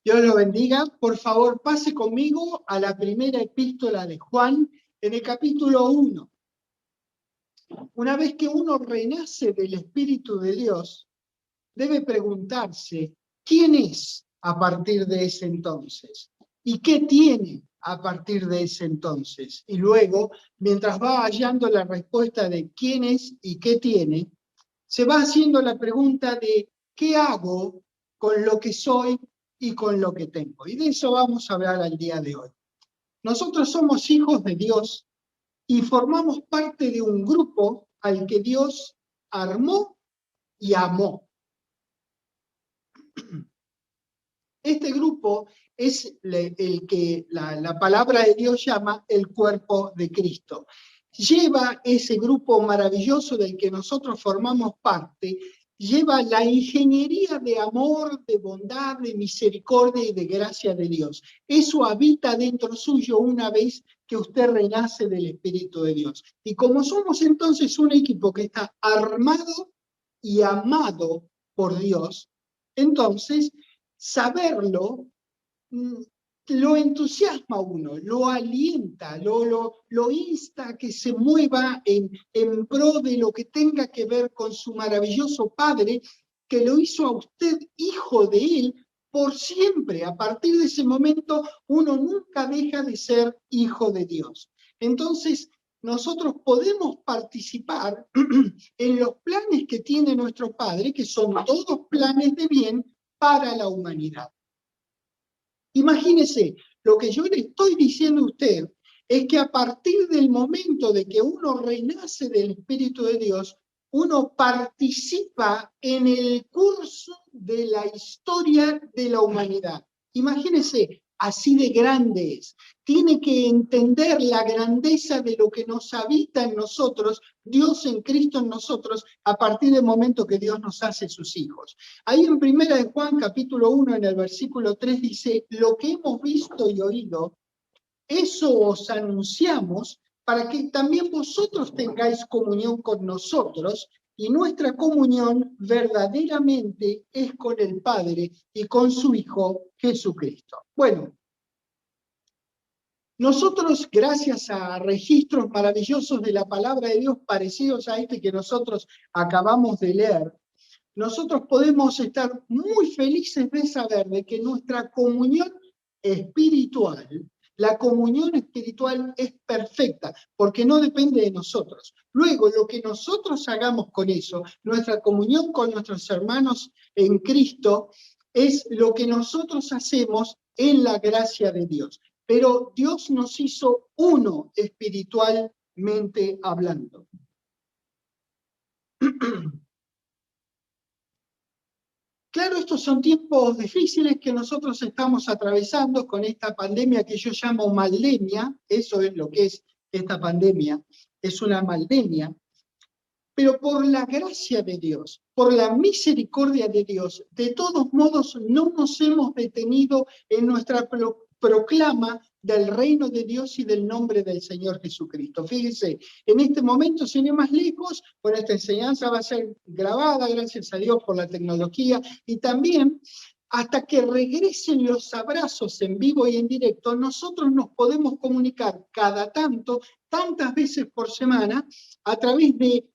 Dios lo bendiga. Por favor, pase conmigo a la primera epístola de Juan, en el capítulo 1. Una vez que uno renace del Espíritu de Dios, debe preguntarse, ¿quién es a partir de ese entonces? ¿Y qué tiene a partir de ese entonces? Y luego, mientras va hallando la respuesta de quién es y qué tiene, se va haciendo la pregunta de ¿qué hago con lo que soy y con lo que tengo? Y de eso vamos a hablar al día de hoy. Nosotros somos hijos de Dios y formamos parte de un grupo al que Dios armó y amó. Este grupo es el que la palabra de Dios llama el cuerpo de Cristo. Lleva ese grupo maravilloso del que nosotros formamos parte, lleva la ingeniería de amor, de bondad, de misericordia y de gracia de Dios. Eso habita dentro suyo una vez que usted renace del Espíritu de Dios. Y como somos entonces un equipo que está armado y amado por Dios, entonces saberlo lo entusiasma a uno, lo alienta, lo insta a que se mueva en pro de lo que tenga que ver con su maravilloso Padre, que lo hizo a usted hijo de Él por siempre. A partir de ese momento, uno nunca deja de ser hijo de Dios. Entonces, nosotros podemos participar en los planes que tiene nuestro Padre, que son todos planes de bien para la humanidad. Imagínese, lo que yo le estoy diciendo a usted es que a partir del momento de que uno renace del Espíritu de Dios, uno participa en el curso de la historia de la humanidad. Imagínese, así de grande es. Tiene que entender la grandeza de lo que nos habita en nosotros, Dios en Cristo en nosotros, a partir del momento que Dios nos hace sus hijos. Ahí en 1 de Juan, capítulo 1, en el versículo 3, dice, lo que hemos visto y oído, eso os anunciamos para que también vosotros tengáis comunión con nosotros, y nuestra comunión verdaderamente es con el Padre y con su Hijo Jesucristo. Bueno, nosotros, gracias a registros maravillosos de la palabra de Dios parecidos a este que nosotros acabamos de leer, nosotros podemos estar muy felices de saber de que nuestra comunión espiritual, la comunión espiritual es perfecta, porque no depende de nosotros. Luego, lo que nosotros hagamos con eso, nuestra comunión con nuestros hermanos en Cristo, es lo que nosotros hacemos en la gracia de Dios. Pero Dios nos hizo uno espiritualmente hablando. Claro, estos son tiempos difíciles que nosotros estamos atravesando con esta pandemia que yo llamo maldemia. Eso es lo que es esta pandemia, es una maldemia. Pero por la gracia de Dios, por la misericordia de Dios, de todos modos no nos hemos detenido en nuestra proclama del reino de Dios y del nombre del Señor Jesucristo. Fíjense, en este momento, sin ir más lejos, bueno, esta enseñanza va a ser grabada, gracias a Dios por la tecnología, y también hasta que regresen los abrazos en vivo y en directo, nosotros nos podemos comunicar cada tanto, tantas veces por semana, a través de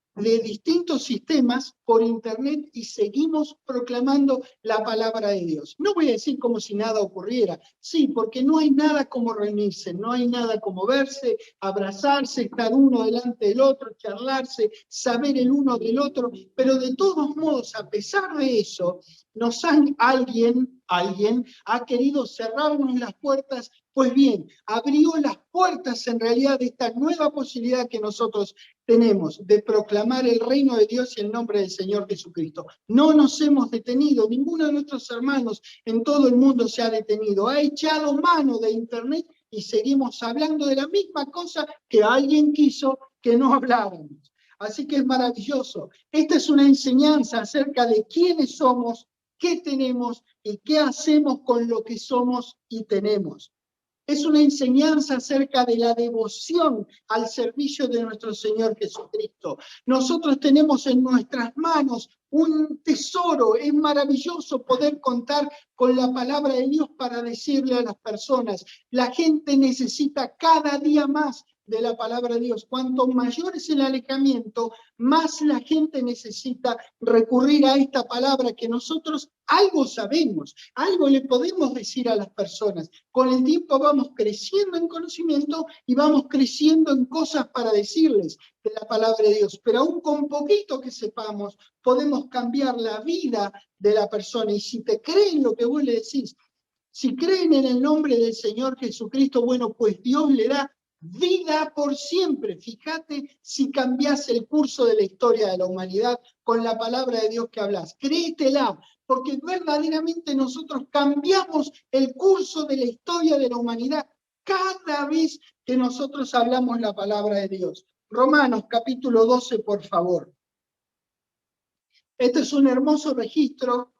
distintos sistemas por internet y seguimos proclamando la palabra de Dios. No voy a decir como si nada ocurriera, sí, porque no hay nada como reunirse, no hay nada como verse, abrazarse, estar uno delante del otro, charlarse, saber el uno del otro, pero de todos modos, a pesar de eso, alguien ha querido cerrarnos las puertas. Pues bien, abrió las puertas en realidad de esta nueva posibilidad que nosotros tenemos de proclamar el reino de Dios y el nombre del Señor Jesucristo. No nos hemos detenido, ninguno de nuestros hermanos en todo el mundo se ha detenido, ha echado mano de internet y seguimos hablando de la misma cosa que alguien quiso que no habláramos. Así que es maravilloso. Esta es una enseñanza acerca de quiénes somos, qué tenemos y qué hacemos con lo que somos y tenemos. Es una enseñanza acerca de la devoción al servicio de nuestro Señor Jesucristo. Nosotros tenemos en nuestras manos un tesoro. Es maravilloso poder contar con la palabra de Dios para decirle a las personas. La gente necesita cada día más de la palabra de Dios. Cuanto mayor es el alejamiento, más la gente necesita recurrir a esta palabra que nosotros algo sabemos, algo le podemos decir a las personas. Con el tiempo vamos creciendo en conocimiento y vamos creciendo en cosas para decirles de la palabra de Dios. Pero aún con poquito que sepamos, podemos cambiar la vida de la persona. Y si te creen lo que vos le decís, si creen en el nombre del Señor Jesucristo, bueno, pues Dios le da vida por siempre. Fíjate si cambias el curso de la historia de la humanidad con la palabra de Dios que hablas. Créetela, porque verdaderamente nosotros cambiamos el curso de la historia de la humanidad cada vez que nosotros hablamos la palabra de Dios. Romanos capítulo 12, por favor. Este es un hermoso registro.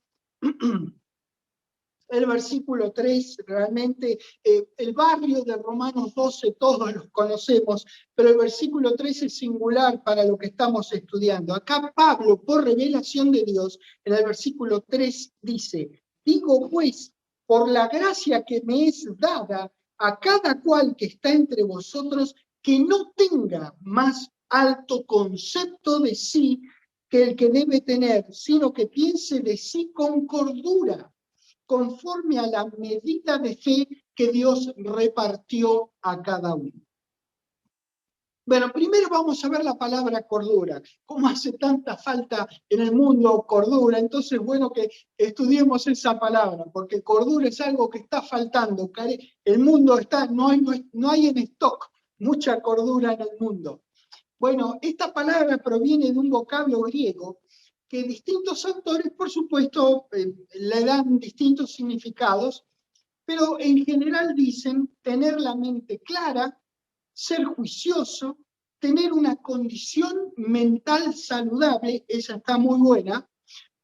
El versículo 3, realmente el barrio de Romanos 12 todos los conocemos, pero el versículo 3 es singular para lo que estamos estudiando. Acá Pablo, por revelación de Dios, en el versículo 3 dice, digo pues, por la gracia que me es dada a cada cual que está entre vosotros, que no tenga más alto concepto de sí que el que debe tener, sino que piense de sí con cordura, conforme a la medida de fe que Dios repartió a cada uno. Bueno, primero vamos a ver la palabra cordura. ¿Cómo hace tanta falta en el mundo cordura? Entonces, bueno que estudiemos esa palabra, porque cordura es algo que está faltando. El mundo está, no hay en stock mucha cordura en el mundo. Bueno, esta palabra proviene de un vocablo griego que distintos autores, por supuesto, le dan distintos significados, pero en general dicen tener la mente clara, ser juicioso, tener una condición mental saludable, esa está muy buena,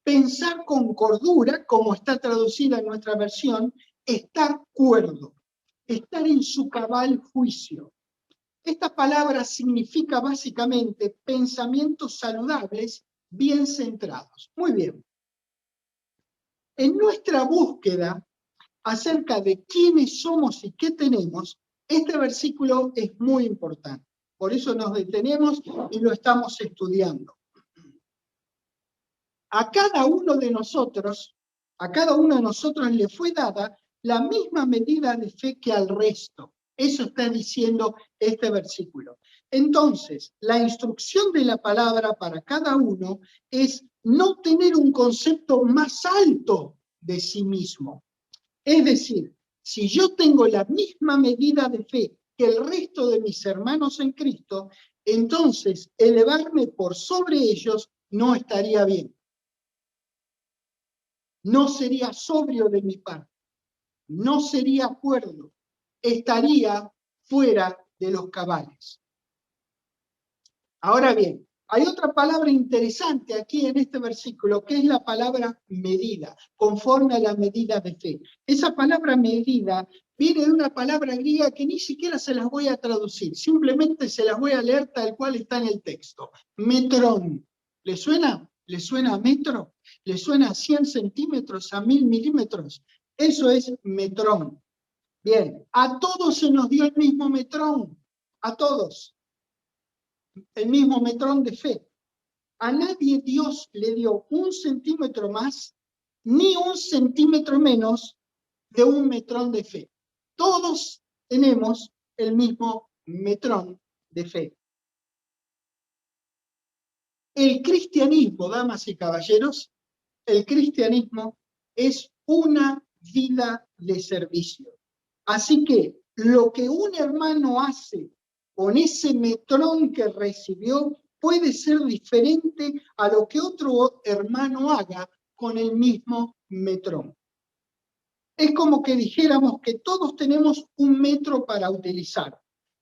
pensar con cordura, como está traducida en nuestra versión, estar cuerdo, estar en su cabal juicio. Esta palabra significa básicamente pensamientos saludables, bien centrados. Muy bien. En nuestra búsqueda acerca de quiénes somos y qué tenemos, este versículo es muy importante. Por eso nos detenemos y lo estamos estudiando. A cada uno de nosotros le fue dada la misma medida de fe que al resto. Eso está diciendo este versículo. Entonces, la instrucción de la palabra para cada uno es no tener un concepto más alto de sí mismo. Es decir, si yo tengo la misma medida de fe que el resto de mis hermanos en Cristo, entonces elevarme por sobre ellos no estaría bien. No sería sobrio de mi parte, no sería cuerdo, estaría fuera de los cabales. Ahora bien, hay otra palabra interesante aquí en este versículo, que es la palabra medida, conforme a la medida de fe. Esa palabra medida viene de una palabra griega que ni siquiera se las voy a traducir, simplemente se las voy a leer tal cual está en el texto. Metrón. ¿Le suena? ¿Le suena a metro? ¿Le suena a 100 centímetros, a 1000 milímetros? Eso es metrón. Bien, a todos se nos dio el mismo metrón, a todos. El mismo metrón de fe. A nadie Dios le dio 1 centímetro más, ni 1 centímetro menos de un metrón de fe. Todos tenemos el mismo metrón de fe. El cristianismo, damas y caballeros, el cristianismo es una vida de servicio. Así que lo que un hermano hace con ese metrón que recibió puede ser diferente a lo que otro hermano haga con el mismo metrón. Es como que dijéramos que todos tenemos 1 metro para utilizar.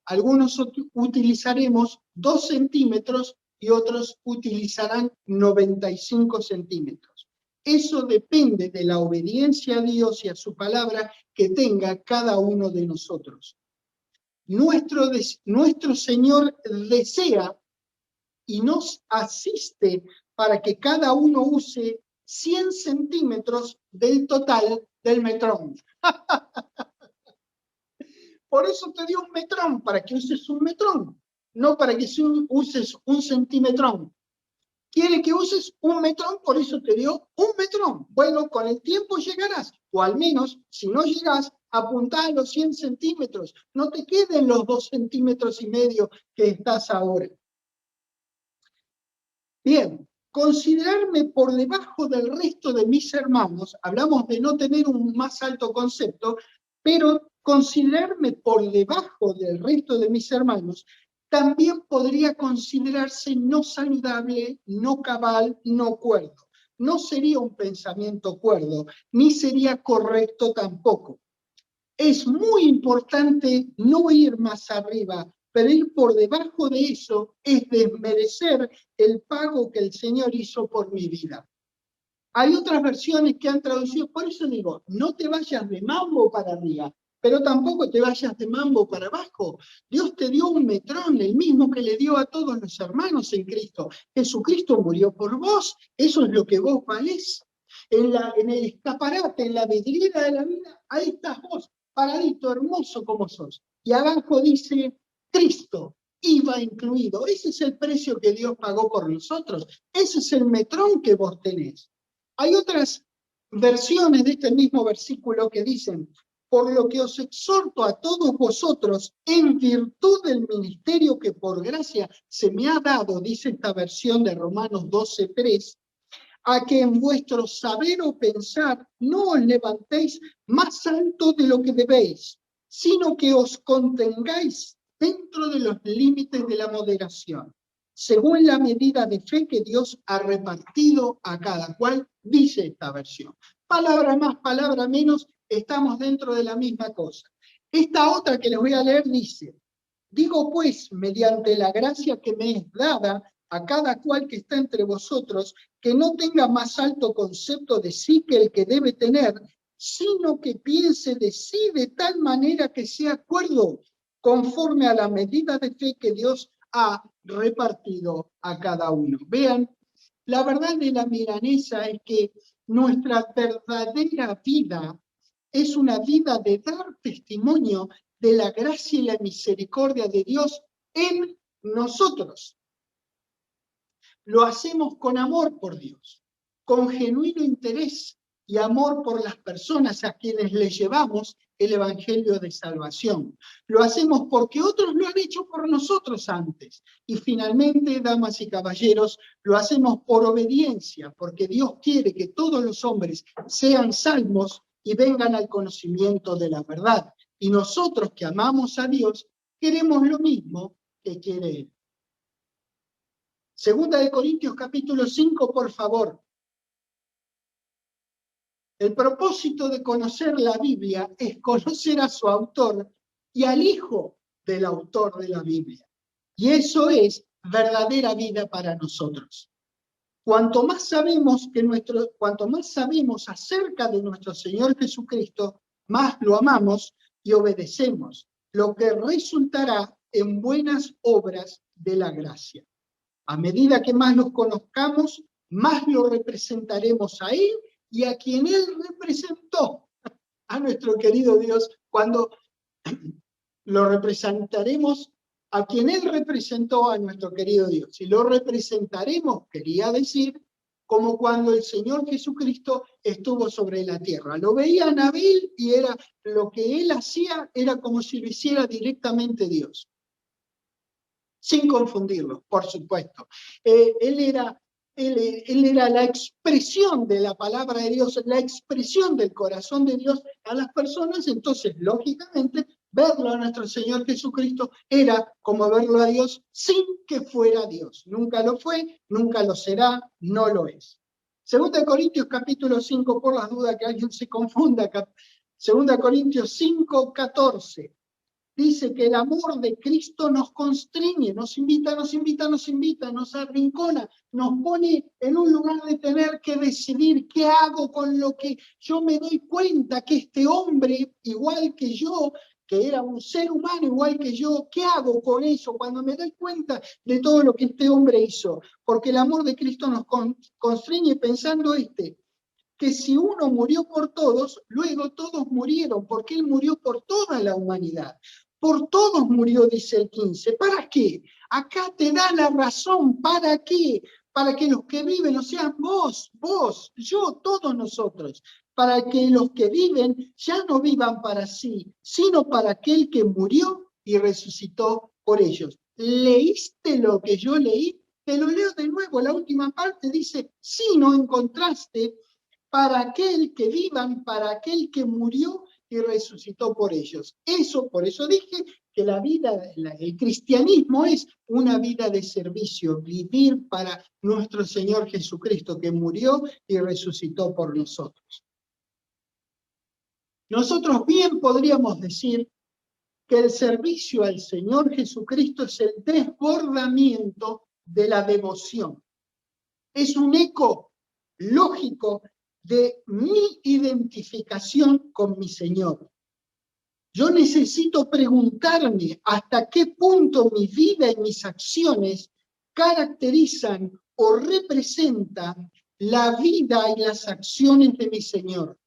Algunos utilizaremos 2 centímetros y otros utilizarán 95 centímetros. Eso depende de la obediencia a Dios y a su palabra que tenga cada uno de nosotros. Nuestro Señor desea y nos asiste para que cada uno use 100 centímetros del total del metrón. Por eso te dio un metrón, para que uses un metrón, no para que uses un centimetrón. Quiere que uses un metrón, por eso te dio un metrón. Bueno, con el tiempo llegarás, o al menos, si no llegas, apuntá a los 100 centímetros. No te queden los 2,5 centímetros que estás ahora. Bien, considerarme por debajo del resto de mis hermanos, hablamos de no tener un más alto concepto, pero considerarme por debajo del resto de mis hermanos también podría considerarse no saludable, no cabal, no cuerdo. No sería un pensamiento cuerdo, ni sería correcto tampoco. Es muy importante no ir más arriba, pero ir por debajo de eso es desmerecer el pago que el Señor hizo por mi vida. Hay otras versiones que han traducido, por eso digo, no te vayas de mambo para arriba, pero tampoco te vayas de mambo para abajo. Dios te dio un metrón, el mismo que le dio a todos los hermanos en Cristo. Jesucristo murió por vos, eso es lo que vos valés. En el escaparate, en la vidriera de la vida, ahí estás vos, paradito, hermoso como sos. Y abajo dice, Cristo, IVA incluido. Ese es el precio que Dios pagó por nosotros. Ese es el metrón que vos tenés. Hay otras versiones de este mismo versículo que dicen, por lo que os exhorto a todos vosotros, en virtud del ministerio que por gracia se me ha dado, dice esta versión de Romanos 12:3, a que en vuestro saber o pensar no os levantéis más alto de lo que debéis, sino que os contengáis dentro de los límites de la moderación, según la medida de fe que Dios ha repartido a cada cual, dice esta versión. Palabra más, palabra menos, estamos dentro de la misma cosa. Esta otra que les voy a leer dice, digo pues, mediante la gracia que me es dada a cada cual que está entre vosotros, que no tenga más alto concepto de sí que el que debe tener, sino que piense de sí de tal manera que sea cuerdo, conforme a la medida de fe que Dios ha repartido a cada uno. Vean, la verdad de la milanesa es que nuestra verdadera vida es una vida de dar testimonio de la gracia y la misericordia de Dios en nosotros. Lo hacemos con amor por Dios, con genuino interés y amor por las personas a quienes les llevamos el Evangelio de salvación. Lo hacemos porque otros lo han hecho por nosotros antes. Y finalmente, damas y caballeros, lo hacemos por obediencia, porque Dios quiere que todos los hombres sean salvos y vengan al conocimiento de la verdad. Y nosotros que amamos a Dios, queremos lo mismo que quiere Él. Segunda de Corintios capítulo 5, por favor. El propósito de conocer la Biblia es conocer a su autor y al hijo del autor de la Biblia. Y eso es verdadera vida para nosotros. Cuanto más sabemos acerca de nuestro Señor Jesucristo, más lo amamos y obedecemos, lo que resultará en buenas obras de la gracia. A medida que más los conozcamos, más lo representaremos a Él y a quien Él representó, a nuestro querido Dios, cuando lo representaremos a quien Él representó a nuestro querido Dios. Y lo representaremos, quería decir, como cuando el Señor Jesucristo estuvo sobre la tierra. Lo veían a Abel y era lo que Él hacía, era como si lo hiciera directamente Dios. Sin confundirlo, por supuesto. Él era la expresión de la palabra de Dios, la expresión del corazón de Dios a las personas, entonces, lógicamente, verlo a nuestro Señor Jesucristo era como verlo a Dios sin que fuera Dios. Nunca lo fue, nunca lo será, no lo es. Segunda de Corintios capítulo 5, por las dudas que alguien se confunda, Segunda de Corintios 5, 14. dice que el amor de Cristo nos constriñe, nos invita, nos arrincona, nos pone en un lugar de tener que decidir qué hago con lo que yo me doy cuenta que este hombre, igual que yo, que era un ser humano igual que yo, ¿qué hago con eso cuando me doy cuenta de todo lo que este hombre hizo? Porque el amor de Cristo nos constriñe pensando que si uno murió por todos, luego todos murieron, porque él murió por toda la humanidad. Por todos murió, dice el 15. ¿Para qué? Acá te da la razón. ¿Para qué? Para que los que viven, o sea, vos, yo, todos nosotros, para que los que viven ya no vivan para sí, sino para aquel que murió y resucitó por ellos. ¿Leíste lo que yo leí? Te lo leo de nuevo. La última parte dice, si no encontraste, para aquel que vivan, para aquel que murió y resucitó por ellos. Por eso dije que la vida, el cristianismo es una vida de servicio, vivir para nuestro Señor Jesucristo, que murió y resucitó por nosotros. Nosotros bien podríamos decir que el servicio al Señor Jesucristo es el desbordamiento de la devoción. Es un eco lógico de mi identificación con mi Señor. Yo necesito preguntarme hasta qué punto mi vida y mis acciones caracterizan o representan la vida y las acciones de mi Señor.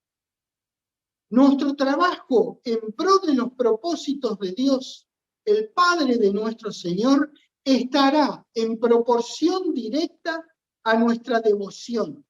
Nuestro trabajo en pro de los propósitos de Dios, el Padre de nuestro Señor, estará en proporción directa a nuestra devoción.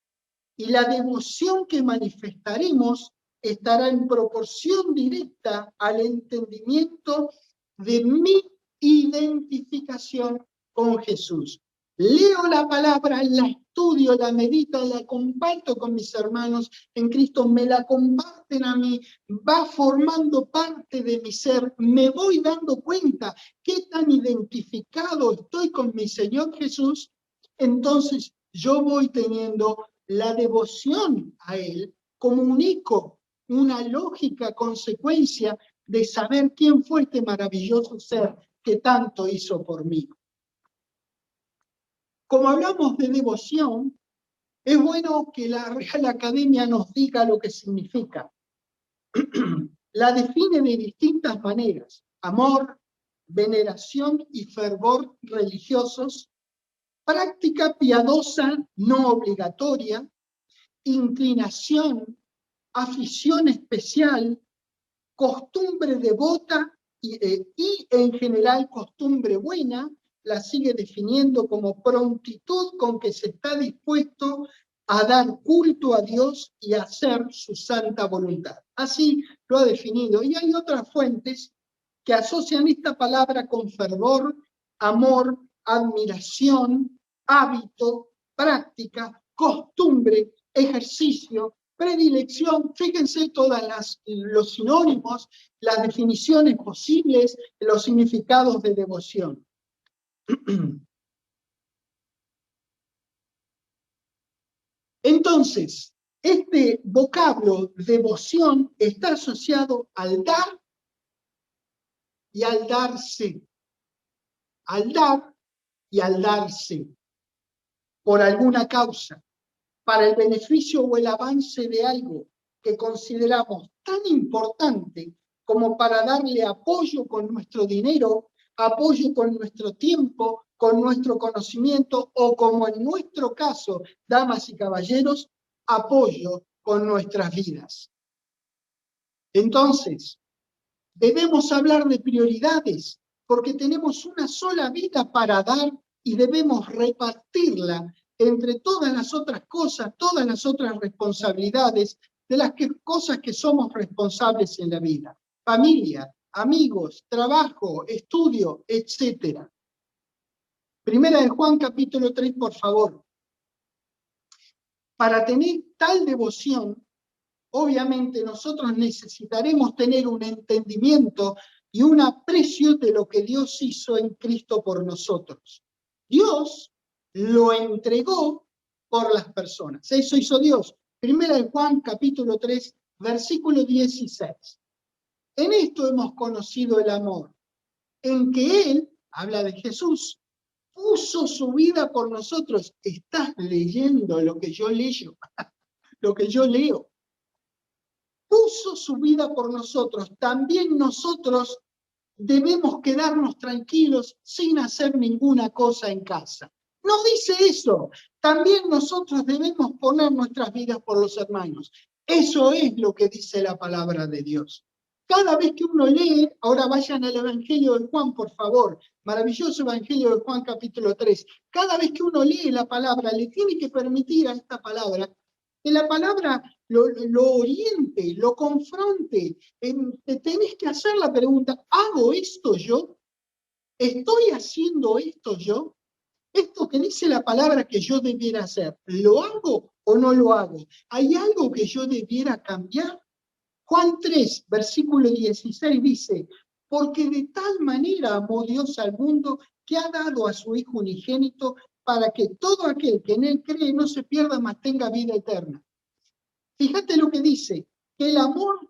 Y la devoción que manifestaremos estará en proporción directa al entendimiento de mi identificación con Jesús. Leo la palabra, la estudio, la medito, la comparto con mis hermanos en Cristo, me la comparten a mí, va formando parte de mi ser, me voy dando cuenta qué tan identificado estoy con mi Señor Jesús, entonces yo voy teniendo la devoción a Él como un eco, una lógica consecuencia de saber quién fue este maravilloso ser que tanto hizo por mí. Como hablamos de devoción, es bueno que la Real Academia nos diga lo que significa. La define de distintas maneras: amor, veneración y fervor religiosos, práctica piadosa no obligatoria, inclinación, afición especial, costumbre devota y en general costumbre buena. La sigue definiendo como prontitud con que se está dispuesto a dar culto a Dios y a hacer su santa voluntad. Así lo ha definido. Y hay otras fuentes que asocian esta palabra con fervor, amor, admiración, hábito, práctica, costumbre, ejercicio, predilección. Fíjense todas los sinónimos, las definiciones posibles, los significados de devoción. Entonces, este vocablo devoción está asociado al dar y al darse. Al dar y al darse por alguna causa, para el beneficio o el avance de algo que consideramos tan importante como para darle apoyo con nuestro dinero, apoyo con nuestro tiempo, con nuestro conocimiento o, como en nuestro caso, damas y caballeros, apoyo con nuestras vidas. Entonces, debemos hablar de prioridades, porque tenemos una sola vida para dar y debemos repartirla entre todas las otras cosas, todas las otras responsabilidades de las cosas que somos responsables en la vida. Familia, amigos, trabajo, estudio, etc. Primera de Juan, capítulo 3, por favor. Para tener tal devoción, obviamente nosotros necesitaremos tener un entendimiento y un aprecio de lo que Dios hizo en Cristo por nosotros. Dios lo entregó por las personas. Eso hizo Dios. Primera de Juan, capítulo 3, versículo 16. En esto hemos conocido el amor, en que Él, habla de Jesús, puso su vida por nosotros. ¿Estás leyendo lo que yo leo? Lo que yo leo. Puso su vida por nosotros. También nosotros debemos quedarnos tranquilos sin hacer ninguna cosa en casa. No dice eso. También nosotros debemos poner nuestras vidas por los hermanos. Eso es lo que dice la palabra de Dios. Cada vez que uno lee, ahora vayan al Evangelio de Juan, por favor, maravilloso Evangelio de Juan capítulo 3. Cada vez que uno lee la palabra, le tiene que permitir a esta palabra que la palabra lo oriente, lo confronte. Te tenés que hacer la pregunta, ¿hago esto yo? ¿Estoy haciendo esto yo? Esto que dice la palabra que yo debiera hacer, ¿lo hago o no lo hago? ¿Hay algo que yo debiera cambiar? Juan 3, versículo 16 dice, porque de tal manera amó Dios al mundo que ha dado a su Hijo unigénito para que todo aquel que en él cree no se pierda, mas tenga vida eterna. Fíjate lo que dice, que el amor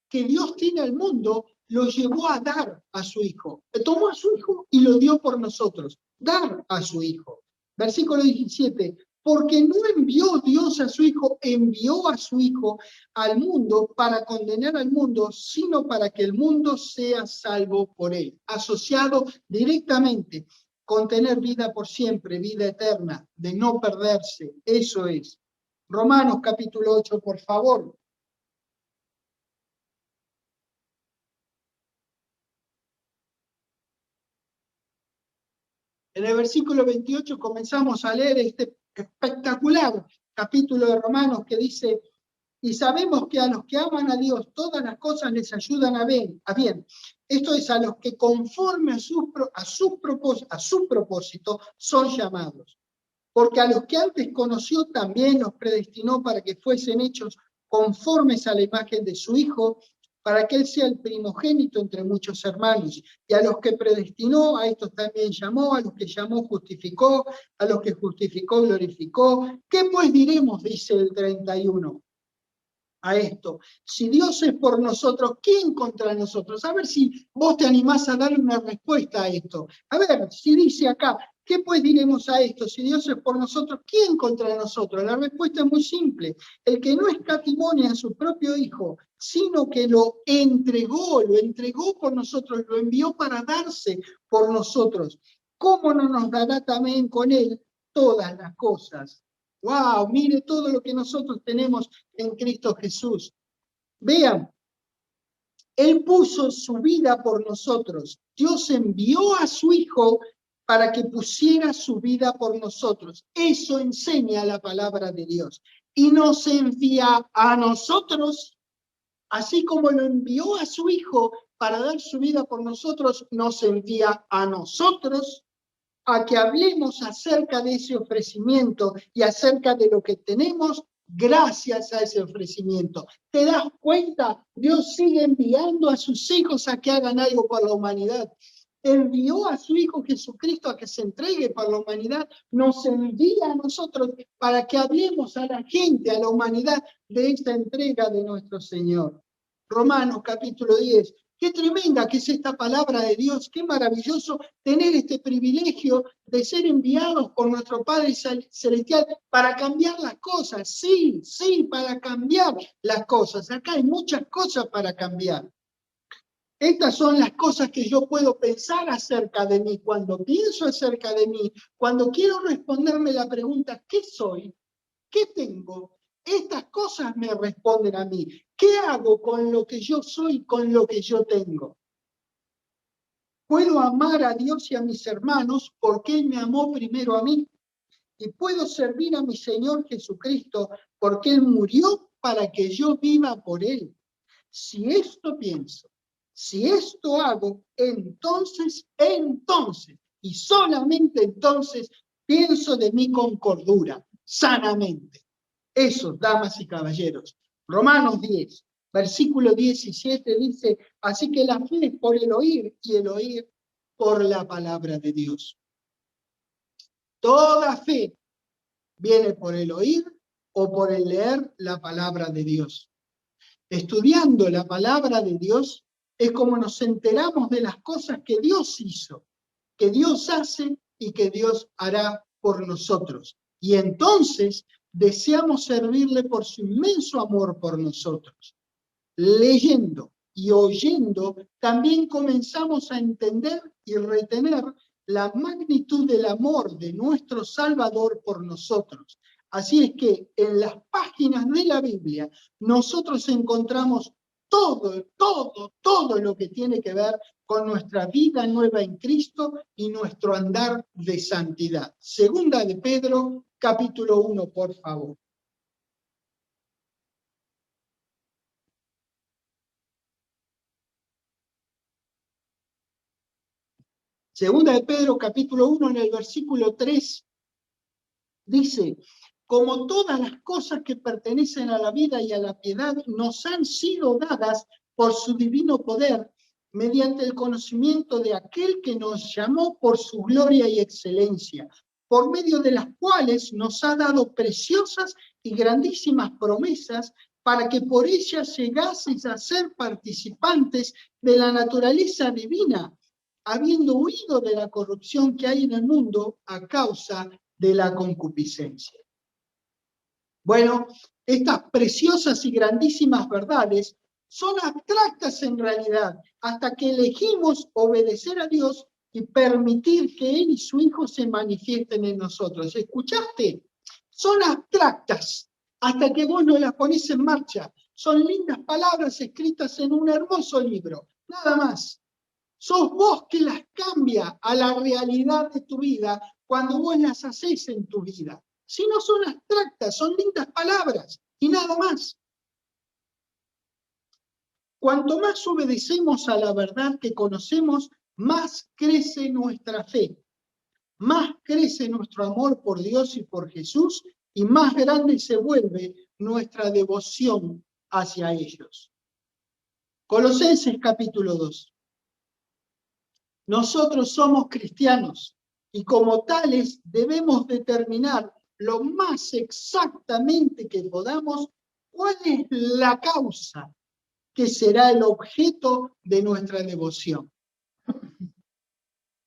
que Dios tiene al mundo lo llevó a dar a su Hijo. Tomó a su Hijo y lo dio por nosotros. Dar a su Hijo. Versículo 17. Porque no envió Dios a su Hijo, envió a su Hijo al mundo para condenar al mundo, sino para que el mundo sea salvo por él. Asociado directamente con tener vida por siempre, vida eterna, de no perderse. Eso es. Romanos capítulo 8, por favor. En el versículo 28 comenzamos a leer este espectacular capítulo de Romanos que dice, y sabemos que a los que aman a Dios todas las cosas les ayudan a bien. Esto es, a los que conforme a su propósito son llamados. Porque a los que antes conoció también los predestinó para que fuesen hechos conformes a la imagen de su Hijo, para que Él sea el primogénito entre muchos hermanos. Y a los que predestinó, a estos también llamó, a los que llamó justificó, a los que justificó glorificó. ¿Qué pues diremos? Dice el 31. A esto. Si Dios es por nosotros, ¿quién contra nosotros? A ver si vos te animás a darle una respuesta a esto. A ver, si dice acá, ¿qué pues diremos a esto? Si Dios es por nosotros, ¿quién contra nosotros? La respuesta es muy simple. El que no escatimó a su propio Hijo, sino que lo entregó por nosotros, lo envió para darse por nosotros. ¿Cómo no nos dará también con Él todas las cosas? ¡Wow! Mire todo lo que nosotros tenemos en Cristo Jesús. Vean, Él puso su vida por nosotros. Dios envió a su Hijo para que pusiera su vida por nosotros. Eso enseña la palabra de Dios. Y nos envía a nosotros, así como lo envió a su Hijo para dar su vida por nosotros, nos envía a nosotros a que hablemos acerca de ese ofrecimiento y acerca de lo que tenemos gracias a ese ofrecimiento. ¿Te das cuenta? Dios sigue enviando a sus hijos a que hagan algo por la humanidad. Envió a su Hijo Jesucristo a que se entregue por la humanidad. Nos envía a nosotros para que hablemos a la gente, a la humanidad, de esta entrega de nuestro Señor. Romanos capítulo 10. Qué tremenda que es esta palabra de Dios, qué maravilloso tener este privilegio de ser enviados por nuestro Padre Celestial para cambiar las cosas. Sí, para cambiar las cosas. Acá hay muchas cosas para cambiar. Estas son las cosas que yo puedo pensar acerca de mí. Cuando pienso acerca de mí, cuando quiero responderme la pregunta, ¿qué soy? ¿Qué tengo? Estas cosas me responden a mí. ¿Qué hago con lo que yo soy, con lo que yo tengo? Puedo amar a Dios y a mis hermanos porque Él me amó primero a mí. Y puedo servir a mi Señor Jesucristo porque Él murió para que yo viva por Él. Si esto pienso, si esto hago, entonces, y solamente entonces, pienso de mí con cordura, sanamente. Eso, damas y caballeros. Romanos 10, versículo 17 dice, así que la fe es por el oír y el oír por la palabra de Dios. Toda fe viene por el oír o por el leer la palabra de Dios. Estudiando la palabra de Dios, es como nos enteramos de las cosas que Dios hizo, que Dios hace y que Dios hará por nosotros. Y entonces deseamos servirle por su inmenso amor por nosotros. Leyendo y oyendo, también comenzamos a entender y retener la magnitud del amor de nuestro Salvador por nosotros. Así es que en las páginas de la Biblia nosotros encontramos todo lo que tiene que ver con nuestra vida nueva en Cristo y nuestro andar de santidad. Segunda de Pedro, capítulo 1, por favor. Segunda de Pedro, capítulo 1, en el versículo 3, dice: como todas las cosas que pertenecen a la vida y a la piedad nos han sido dadas por su divino poder, mediante el conocimiento de aquel que nos llamó por su gloria y excelencia, por medio de las cuales nos ha dado preciosas y grandísimas promesas, para que por ellas llegaseis a ser participantes de la naturaleza divina, habiendo huido de la corrupción que hay en el mundo a causa de la concupiscencia. Bueno, estas preciosas y grandísimas verdades son abstractas en realidad, hasta que elegimos obedecer a Dios y permitir que Él y su Hijo se manifiesten en nosotros. ¿Escuchaste? Son abstractas, hasta que vos no las ponés en marcha. Son lindas palabras escritas en un hermoso libro, nada más. Sos vos que las cambia a la realidad de tu vida cuando vos las hacés en tu vida. Si no, son abstractas, son lindas palabras y nada más. Cuanto más obedecemos a la verdad que conocemos, más crece nuestra fe, más crece nuestro amor por Dios y por Jesús, y más grande se vuelve nuestra devoción hacia ellos. Colosenses capítulo 2. Nosotros somos cristianos y como tales debemos determinar lo más exactamente que podamos cuál es la causa que será el objeto de nuestra devoción.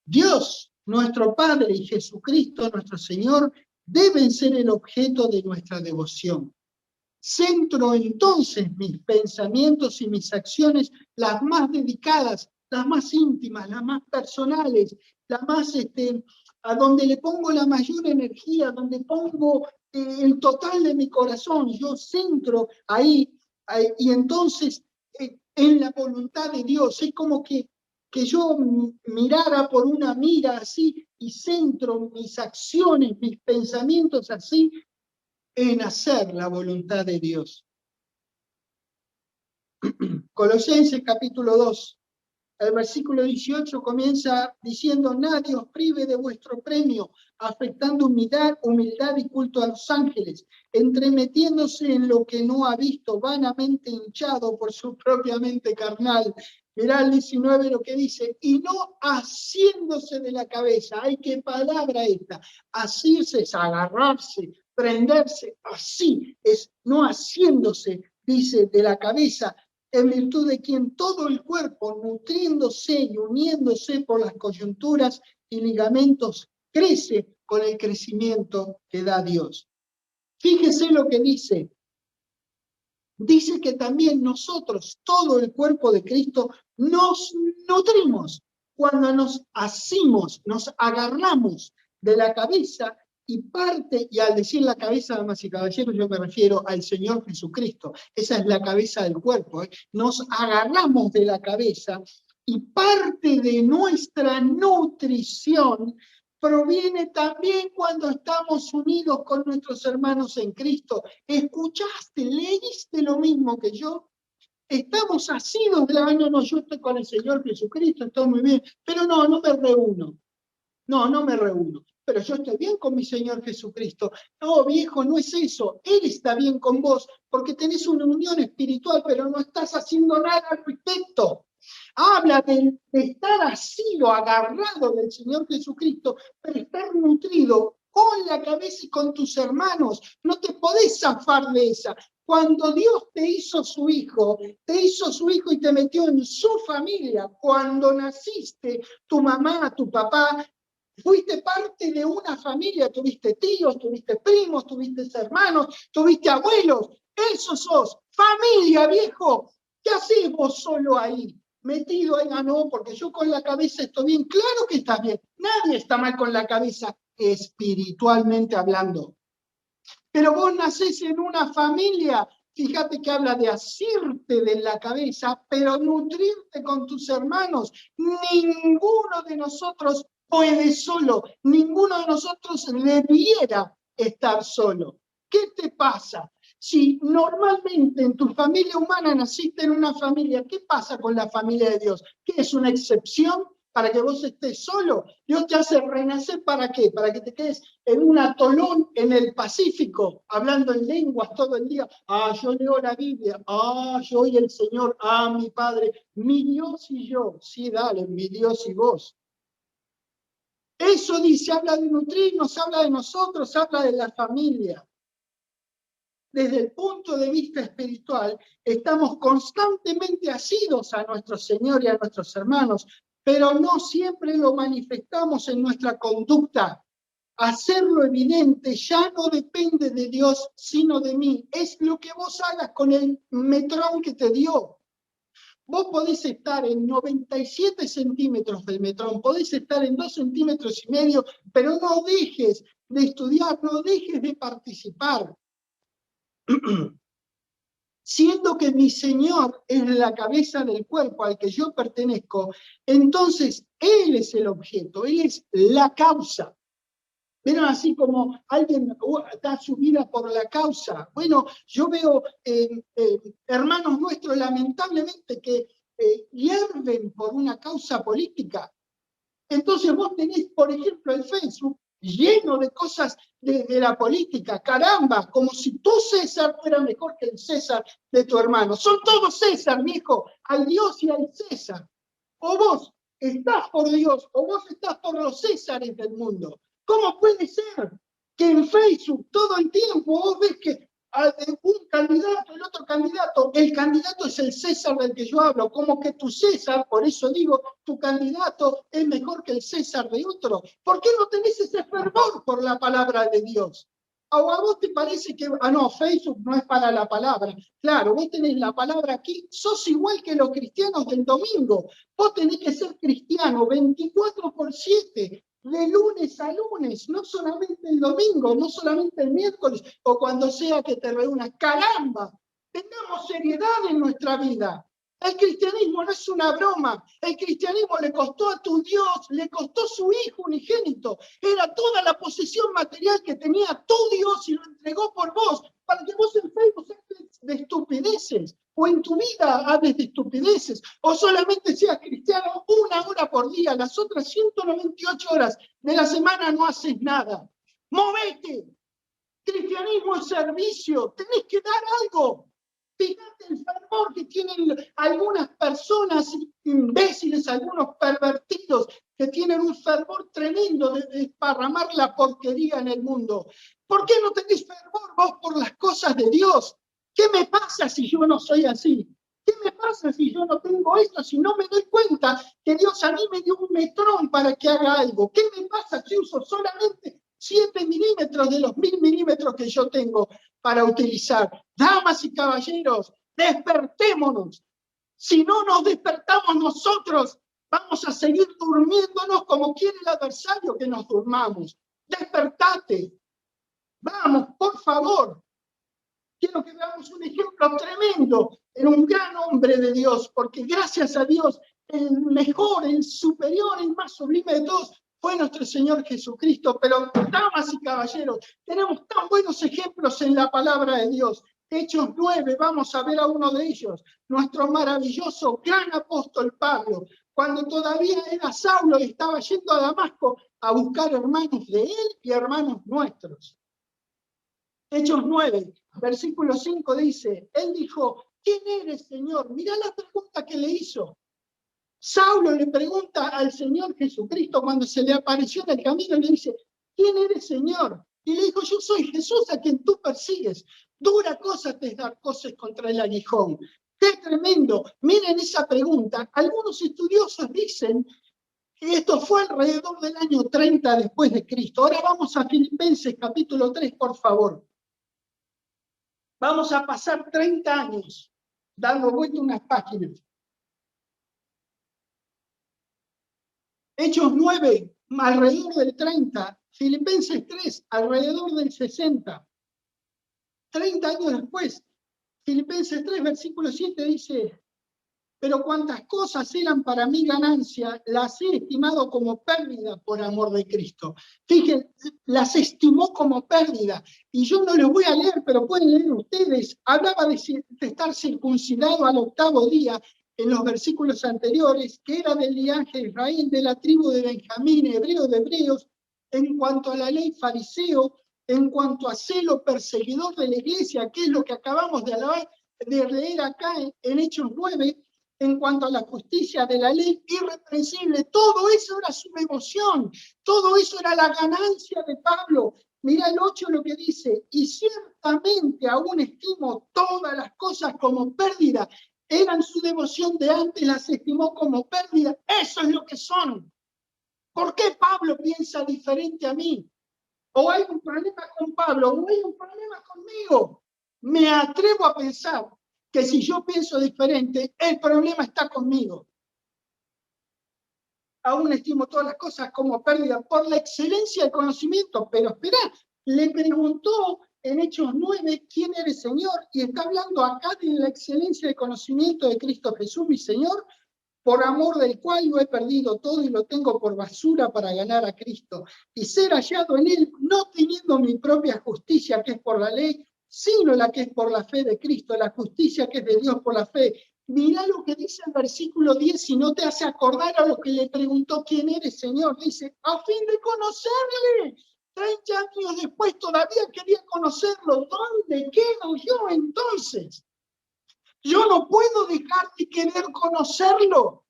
Dios, nuestro Padre, y Jesucristo, nuestro Señor, deben ser el objeto de nuestra devoción. Centro entonces mis pensamientos y mis acciones, las más dedicadas, las más íntimas, las más personales, las más a donde le pongo la mayor energía, donde pongo el total de mi corazón. Yo centro ahí y entonces en la voluntad de Dios. Es como que yo mirara por una mira así y centro mis acciones, mis pensamientos así en hacer la voluntad de Dios. Colosenses capítulo 2, el versículo 18 comienza diciendo: nadie os prive de vuestro premio, afectando humildad y culto a los ángeles, entremetiéndose en lo que no ha visto, vanamente hinchado por su propia mente carnal. Mirá el 19 lo que dice: y no haciéndose de la cabeza. ¡Ay, qué palabra esta! Asirse es agarrarse, prenderse, así es, no haciéndose, dice, de la cabeza, en virtud de quien todo el cuerpo, nutriéndose y uniéndose por las coyunturas y ligamentos, crece con el crecimiento que da Dios. Fíjese lo que dice. Dice que también nosotros, todo el cuerpo de Cristo, nos nutrimos cuando nos asimos, nos agarramos de la cabeza y parte, y al decir la cabeza, damas y caballeros, yo me refiero al Señor Jesucristo. Esa es la cabeza del cuerpo. Nos agarramos de la cabeza y parte de nuestra nutrición proviene también cuando estamos unidos con nuestros hermanos en Cristo. ¿Escuchaste? ¿Leíste lo mismo que yo? Estamos asidos de la mano, no, yo estoy con el Señor Jesucristo, estoy muy bien, pero no me reúno. No me reúno. Pero yo estoy bien con mi Señor Jesucristo. No, viejo, no es eso. Él está bien con vos porque tenés una unión espiritual, pero no estás haciendo nada al respecto. Habla de estar asido, agarrado del Señor Jesucristo, pero estar nutrido con la cabeza y con tus hermanos. No te podés zafar de esa. Cuando Dios te hizo su hijo y te metió en su familia. Cuando naciste, tu mamá, tu papá, fuiste parte de una familia, tuviste tíos, tuviste primos, tuviste hermanos, tuviste abuelos. Eso sos, familia, viejo. ¿Qué haces vos solo ahí? Metido ahí, no, porque yo con la cabeza estoy bien. Claro que estás bien. Nadie está mal con la cabeza, espiritualmente hablando. Pero vos nacés en una familia, fíjate que habla de asirte de la cabeza, pero nutrirte con tus hermanos. Ninguno de nosotros puede solo, ninguno de nosotros debiera estar solo. ¿Qué te pasa? Si normalmente en tu familia humana naciste en una familia, ¿qué pasa con la familia de Dios? ¿Qué es una excepción para que vos estés solo? Dios te hace renacer, ¿para qué? Para que te quedes en un atolón en el Pacífico, hablando en lenguas todo el día. Yo leo la Biblia. Yo y el Señor. Mi Padre, mi Dios y yo. Sí, dale, mi Dios y vos. Eso dice, habla de nutrirnos, habla de nosotros, habla de la familia. Desde el punto de vista espiritual, estamos constantemente asidos a nuestro Señor y a nuestros hermanos, pero no siempre lo manifestamos en nuestra conducta. Hacerlo evidente ya no depende de Dios, sino de mí. Es lo que vos hagas con el metrón que te dio. Vos podés estar en 97 centímetros del metrón, podés estar en 2,5 centímetros, pero no dejes de estudiar, no dejes de participar. Siendo que mi Señor es la cabeza del cuerpo al que yo pertenezco, entonces Él es el objeto, Él es la causa. ¿Vieron así como alguien da su vida por la causa? Bueno, yo veo hermanos nuestros lamentablemente que hierven por una causa política. Entonces vos tenés, por ejemplo, el Facebook lleno de cosas de la política, caramba, como si tu César fuera mejor que el César de tu hermano. Son todos César, viejo, al Dios y al César. O vos estás por Dios, o vos estás por los Césares del mundo. ¿Cómo puede ser que en Facebook todo el tiempo vos ves que un candidato, el candidato es el César del que yo hablo, como que tu César, por eso digo, tu candidato es mejor que el César de otro? ¿Por qué no tenés ese fervor por la palabra de Dios? ¿O a vos te parece que, no, Facebook no es para la palabra? Claro, vos tenés la palabra aquí, sos igual que los cristianos del domingo. Vos tenés que ser cristiano 24/7, de lunes a lunes, no solamente el domingo, no solamente el miércoles, o cuando sea que te reúnas. ¡Caramba! Tengamos seriedad en nuestra vida. El cristianismo no es una broma. El cristianismo le costó a tu Dios, le costó su hijo unigénito. Era toda la posesión material que tenía tu Dios y lo entregó por vos, para que vos en Facebook hables de estupideces, o en tu vida hables de estupideces, o solamente seas cristiano 1 hora por día, las otras 198 horas de la semana no haces nada. ¡Movete! Cristianismo es servicio, tenés que dar algo. Fíjate el fervor que tienen algunas personas imbéciles, algunos pervertidos, que tienen un fervor tremendo de desparramar la porquería en el mundo. ¿Por qué no tenés fervor vos por las cosas de Dios? ¿Qué me pasa si yo no soy así? ¿Qué me pasa si yo no tengo esto, si no me doy cuenta que Dios a mí me dio un metrón para que haga algo? ¿Qué me pasa si uso solamente 7 milímetros de los 1000 milímetros que yo tengo para utilizar? Damas y caballeros, despertémonos. Si no nos despertamos nosotros, vamos a seguir durmiéndonos como quiere el adversario que nos durmamos. Despertate. Vamos, por favor. Quiero que veamos un ejemplo tremendo en un gran hombre de Dios, porque gracias a Dios, el mejor, el superior, el más sublime de todos fue nuestro Señor Jesucristo. Pero, damas y caballeros, tenemos tan buenos ejemplos en la palabra de Dios. Hechos 9, vamos a ver a uno de ellos, nuestro maravilloso gran apóstol Pablo, cuando todavía era Saulo y estaba yendo a Damasco a buscar hermanos de él y hermanos nuestros. Hechos 9, versículo 5 dice, él dijo, ¿quién eres, Señor? Mirá la pregunta que le hizo. Saulo le pregunta al Señor Jesucristo cuando se le apareció en el camino y le dice, ¿quién eres, Señor? Y le dijo, yo soy Jesús a quien tú persigues. Dura cosa te es dar cosas contra el aguijón. ¡Qué tremendo! Miren esa pregunta. Algunos estudiosos dicen que esto fue alrededor del año 30 después de Cristo. Ahora vamos a Filipenses capítulo 3, por favor. Vamos a pasar 30 años dando vuelta unas páginas. Hechos 9, alrededor del 30. Filipenses 3, alrededor del 60. 30 años después, Filipenses 3, versículo 7 dice: pero cuantas cosas eran para mí ganancia, las he estimado como pérdida por amor de Cristo. Fíjense, las estimó como pérdida. Y yo no les voy a leer, pero pueden leer ustedes. Hablaba de estar circuncidado al 8º día en los versículos anteriores, que era del linaje de Israel, de la tribu de Benjamín, hebreo de hebreos, en cuanto a la ley fariseo, en cuanto a celo perseguidor de la iglesia, que es lo que acabamos de leer acá en Hechos 9, en cuanto a la justicia de la ley irreprensible. Todo eso era su devoción, todo eso era la ganancia de Pablo. Mira el 8 lo que dice: y ciertamente aún estimo todas las cosas como pérdida. Eran su devoción de antes, las estimó como pérdida. Eso es lo que son. ¿Por qué Pablo piensa diferente a mí? ¿O hay un problema con Pablo o hay un problema conmigo? Me atrevo a pensar que si yo pienso diferente, el problema está conmigo. Aún estimo todas las cosas como pérdida por la excelencia del conocimiento. Pero espera, le preguntó en Hechos 9 quién eres, Señor, y está hablando acá de la excelencia del conocimiento de Cristo Jesús, mi Señor, por amor del cual lo he perdido todo y lo tengo por basura para ganar a Cristo y ser hallado en él, no teniendo mi propia justicia que es por la ley, sino la que es por la fe de Cristo, la justicia que es de Dios por la fe. Mirá lo que dice el versículo 10, y no te hace acordar a lo que le preguntó quién eres, Señor. Dice: a fin de conocerle. 30 años después todavía quería conocerlo. ¿Dónde quedo yo entonces? Yo no puedo dejar de querer conocerlo.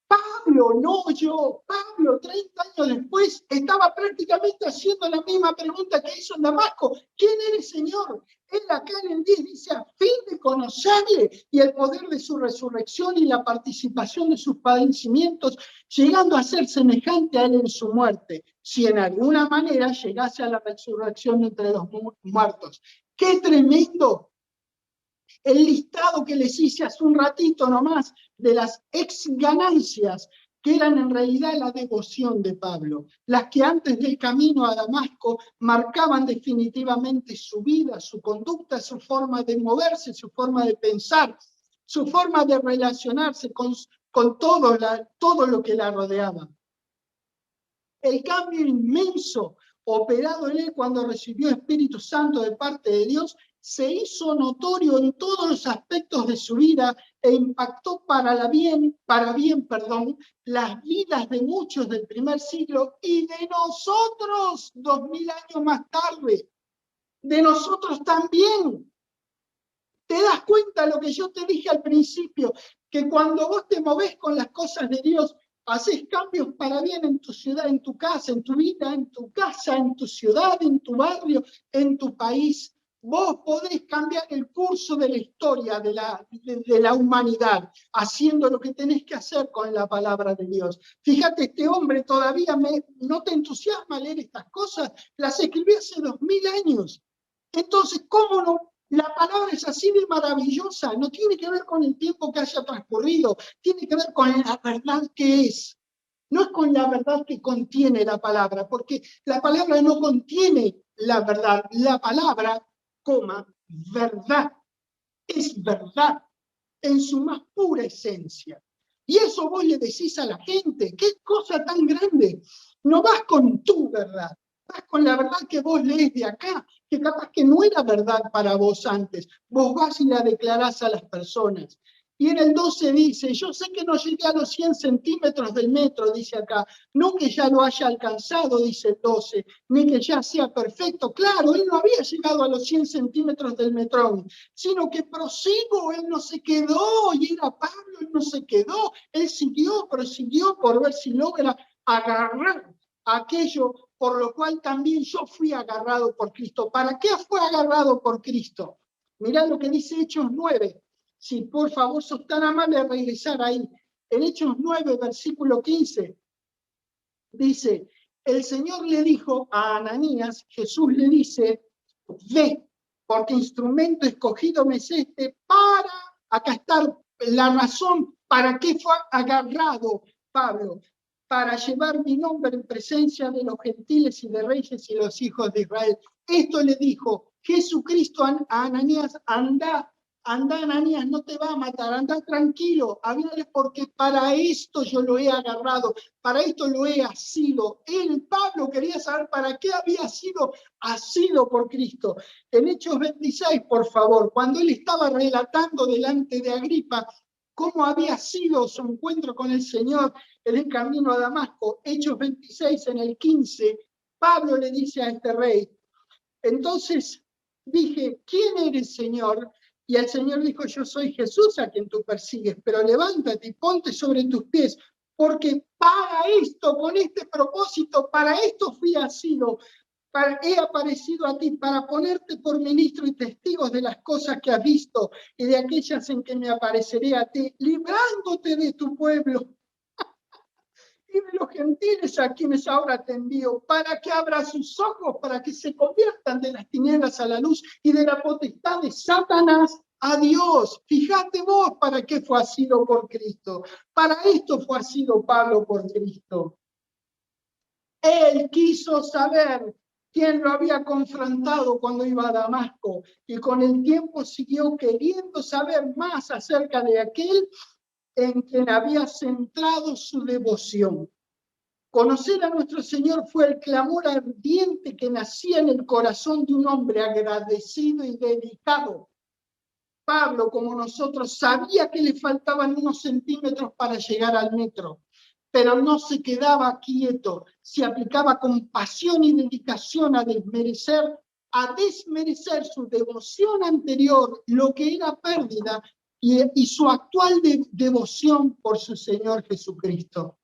Pablo, no yo, Pablo 30 años después estaba prácticamente haciendo la misma pregunta que hizo en Damasco: ¿quién eres, Señor? Él acá en el 10 dice: a fin de conocerle y el poder de su resurrección y la participación de sus padecimientos, llegando a ser semejante a él en su muerte, si en alguna manera llegase a la resurrección entre los muertos. ¡Qué tremendo! El listado que les hice hace un ratito nomás de las ex ganancias, que eran en realidad la devoción de Pablo, las que antes del camino a Damasco marcaban definitivamente su vida, su conducta, su forma de moverse, su forma de pensar, su forma de relacionarse con todo lo que la rodeaba. El cambio inmenso operado en él cuando recibió Espíritu Santo de parte de Dios se hizo notorio en todos los aspectos de su vida e impactó para bien, las vidas de muchos del primer siglo y de nosotros 2000 años más tarde, de nosotros también. ¿Te das cuenta lo que yo te dije al principio? Que cuando vos te movés con las cosas de Dios, haces cambios para bien en tu ciudad, en tu casa, en tu vida, en tu casa, en tu ciudad, en tu barrio, en tu país. Vos podés cambiar el curso de la historia de la humanidad, haciendo lo que tenés que hacer con la palabra de Dios. Fíjate, este hombre todavía no te entusiasma leer estas cosas, las escribí hace 2000 años. Entonces, ¿cómo no? La palabra es así de maravillosa, no tiene que ver con el tiempo que haya transcurrido, tiene que ver con la verdad que es. No es con la verdad que contiene la palabra, porque la palabra no contiene la verdad. La palabra, verdad, es verdad en su más pura esencia. Y eso vos le decís a la gente: qué cosa tan grande. No vas con tu verdad, vas con la verdad que vos lees de acá, que capaz que no era verdad para vos antes. Vos vas y la declarás a las personas. Y en el 12 dice: yo sé que no llegué a los 100 centímetros del metro, dice acá, no que ya lo haya alcanzado, dice el 12, ni que ya sea perfecto. Claro, él no había llegado a los 100 centímetros del metrón, sino que prosigo, él no se quedó, y era Pablo, él no se quedó, él siguió, prosiguió por ver si logra agarrar aquello por lo cual también yo fui agarrado por Cristo. ¿Para qué fue agarrado por Cristo? Mirá lo que dice Hechos 9. Si por favor sos tan amable de regresar ahí. En Hechos 9, versículo 15, dice, el Señor le dijo a Ananías, Jesús le dice, ve, porque instrumento escogido me es este para, acá está la razón para qué fue agarrado Pablo, para llevar mi nombre en presencia de los gentiles y de reyes y los hijos de Israel. Esto le dijo Jesucristo a Ananías, anda, Ananías, no te va a matar, anda tranquilo, háblale porque para esto yo lo he agarrado, para esto lo he asido. Él, Pablo, quería saber para qué había sido asido por Cristo. En Hechos 26, por favor, cuando él estaba relatando delante de Agripa cómo había sido su encuentro con el Señor en el camino a Damasco, Hechos 26, en el 15, Pablo le dice a este rey, entonces dije, ¿quién eres, Señor? Y el Señor dijo, yo soy Jesús a quien tú persigues, pero levántate y ponte sobre tus pies, porque para esto, con este propósito, para esto fui asido, he aparecido a ti para ponerte por ministro y testigo de las cosas que has visto y de aquellas en que me apareceré a ti, librándote de tu pueblo y de los gentiles a quienes ahora te envío, para que abra sus ojos, para que se conviertan de las tinieblas a la luz y de la potestad de Satanás a Dios. Fíjate vos para qué fue asido por Cristo. Para esto fue asido Pablo por Cristo. Él quiso saber quién lo había confrontado cuando iba a Damasco y con el tiempo siguió queriendo saber más acerca de aquel en quien había centrado su devoción. Conocer a nuestro Señor fue el clamor ardiente que nacía en el corazón de un hombre agradecido y dedicado. Pablo, como nosotros, sabía que le faltaban unos centímetros para llegar al metro, pero no se quedaba quieto, se aplicaba con pasión y dedicación a desmerecer su devoción anterior, lo que era pérdida, y su actual devoción por su Señor Jesucristo.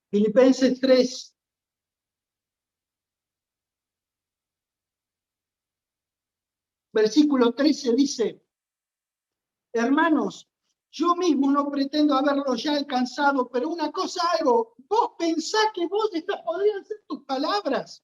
Filipenses 3. Versículo 13 dice, hermanos, yo mismo no pretendo haberlo ya alcanzado, pero una cosa hago, vos pensás que estas podrían ser tus palabras.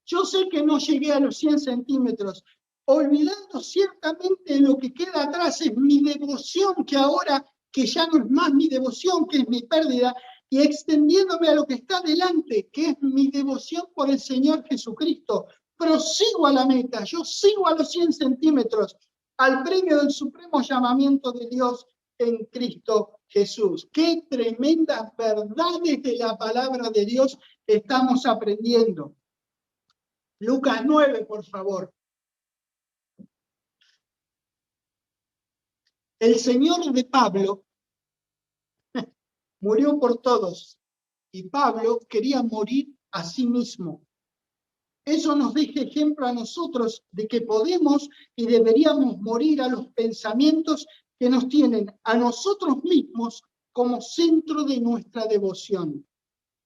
Yo sé que no llegué a los 100 centímetros, olvidando ciertamente lo que queda atrás es mi devoción, que ahora, que ya no es más mi devoción, que es mi pérdida, y extendiéndome a lo que está delante, que es mi devoción por el Señor Jesucristo. Prosigo a la meta, yo sigo a los 100 centímetros, al premio del supremo llamamiento de Dios en Cristo Jesús. Qué tremendas verdades de la palabra de Dios estamos aprendiendo. Lucas 9, por favor. El Señor de Pablo murió por todos y Pablo quería morir a sí mismo. Eso nos deja ejemplo a nosotros de que podemos y deberíamos morir a los pensamientos que nos tienen a nosotros mismos como centro de nuestra devoción.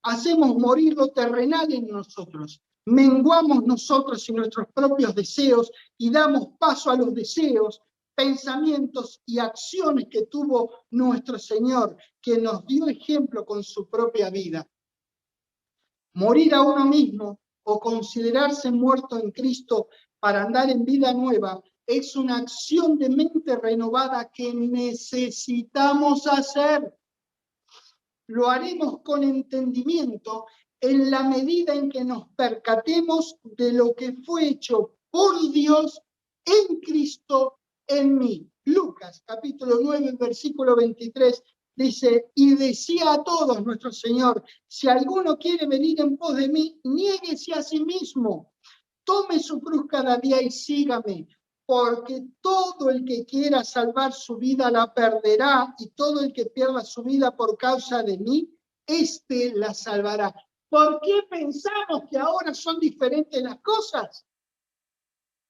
Hacemos morir lo terrenal en nosotros, menguamos nosotros y nuestros propios deseos y damos paso a los deseos, pensamientos y acciones que tuvo nuestro Señor, que nos dio ejemplo con su propia vida. Morir a uno mismo o considerarse muerto en Cristo para andar en vida nueva es una acción de mente renovada que necesitamos hacer. Lo haremos con entendimiento en la medida en que nos percatemos de lo que fue hecho por Dios en Cristo en mí. Lucas, capítulo 9, versículo 23, dice, y decía a todos nuestro Señor, si alguno quiere venir en pos de mí, niéguese a sí mismo, tome su cruz cada día y sígame. Porque todo el que quiera salvar su vida la perderá, y todo el que pierda su vida por causa de mí, éste la salvará. ¿Por qué pensamos que ahora son diferentes las cosas?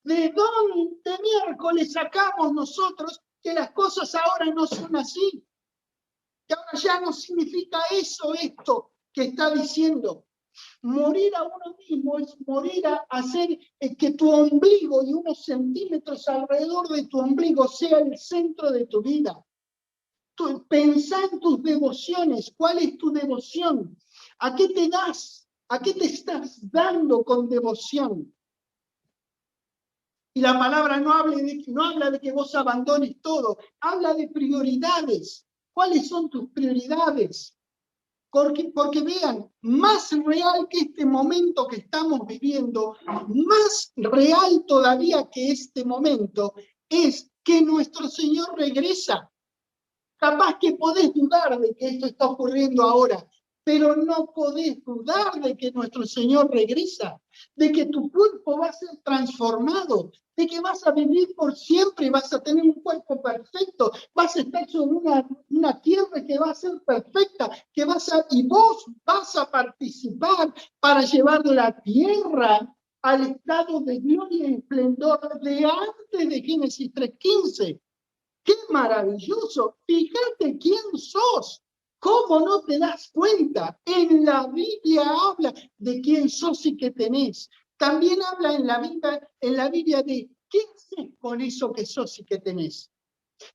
¿De dónde miércoles sacamos nosotros que las cosas ahora no son así? Que ahora ya no significa eso, esto. que está diciendo, morir a uno mismo es morir a hacer que tu ombligo y unos centímetros alrededor de tu ombligo sea el centro de tu vida. Pensá en tus devociones. ¿Cuál es tu devoción? ¿A qué te das? ¿A qué te estás dando con devoción? Y la palabra no habla de que vos abandones todo, habla de prioridades. ¿Cuáles son tus prioridades? Porque vean, más real que este momento que estamos viviendo, más real todavía que este momento, es que nuestro Señor regresa. Capaz que podés dudar de que esto está ocurriendo ahora, pero no podés dudar de que nuestro Señor regresa, de que tu cuerpo va a ser transformado, de que vas a vivir por siempre, vas a tener un cuerpo perfecto, vas a estar sobre una tierra que va a ser perfecta, y vos vas a participar para llevar la tierra al estado de gloria y esplendor de antes de Génesis 3:15. ¡Qué maravilloso! Fíjate quién sos. ¿Cómo no te das cuenta? En la Biblia habla de quién sos y qué tenés. También habla en la Biblia de qué haces con eso que sos y que tenés.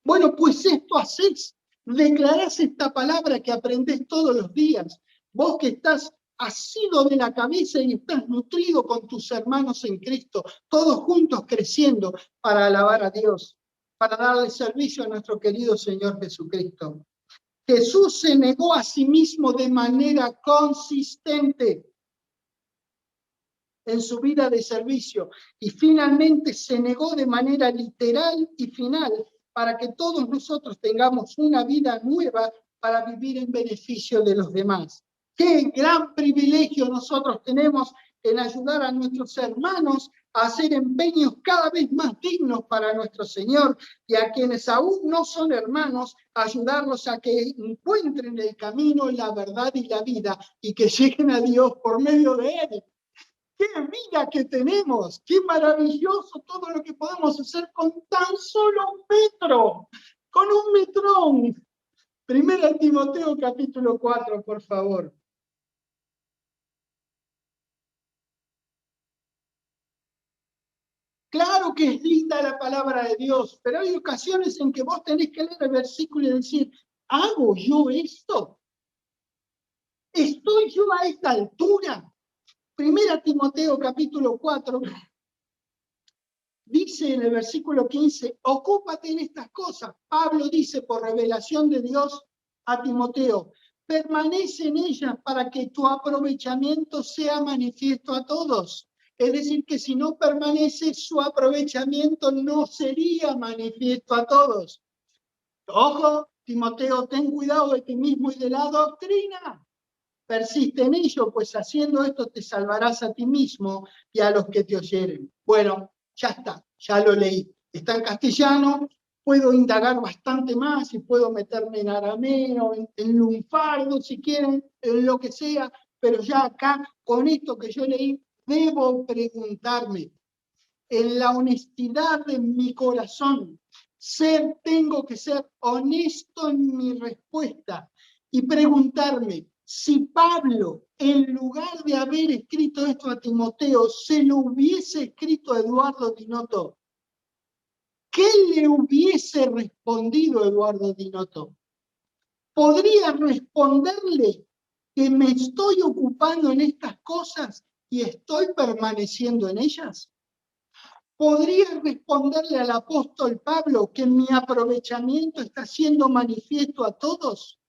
Bueno, pues esto haces. Declarás esta palabra que aprendés todos los días. Vos que estás asido de la cabeza y estás nutrido con tus hermanos en Cristo, todos juntos creciendo para alabar a Dios, para darle servicio a nuestro querido Señor Jesucristo. Jesús se negó a sí mismo de manera consistente en su vida de servicio y finalmente se negó de manera literal y final para que todos nosotros tengamos una vida nueva para vivir en beneficio de los demás. Qué gran privilegio nosotros tenemos en ayudar a nuestros hermanos a hacer empeños cada vez más dignos para nuestro Señor y a quienes aún no son hermanos, ayudarlos a que encuentren el camino, la verdad y la vida y que lleguen a Dios por medio de Él. ¡Qué vida que tenemos! ¡Qué maravilloso todo lo que podemos hacer con tan solo un metro! ¡Con un metrón! Primera Timoteo capítulo 4, por favor. Claro que es linda la palabra de Dios, pero hay ocasiones en que vos tenés que leer el versículo y decir, ¿hago yo esto? ¿Estoy yo a esta altura? Primera Timoteo capítulo 4, dice en el versículo 15, ocúpate en estas cosas. Pablo dice por revelación de Dios a Timoteo, permanece en ellas para que tu aprovechamiento sea manifiesto a todos. Es decir, que si no permanece, su aprovechamiento no sería manifiesto a todos. Ojo, Timoteo, ten cuidado de ti mismo y de la doctrina. Persiste en ello, pues haciendo esto te salvarás a ti mismo y a los que te oyeren. Bueno, ya está, ya lo leí. Está en castellano, puedo indagar bastante más y puedo meterme en arameo, en lunfardo, si quieren, en lo que sea, pero ya acá, con esto que yo leí, debo preguntarme, en la honestidad de mi corazón, tengo que ser honesto en mi respuesta y preguntarme, si Pablo, en lugar de haber escrito esto a Timoteo, se lo hubiese escrito a Eduardo Dinotto, ¿qué le hubiese respondido Eduardo Dinotto? ¿Podría responderle que me estoy ocupando en estas cosas y estoy permaneciendo en ellas? ¿Podría responderle al apóstol Pablo que mi aprovechamiento está siendo manifiesto a todos?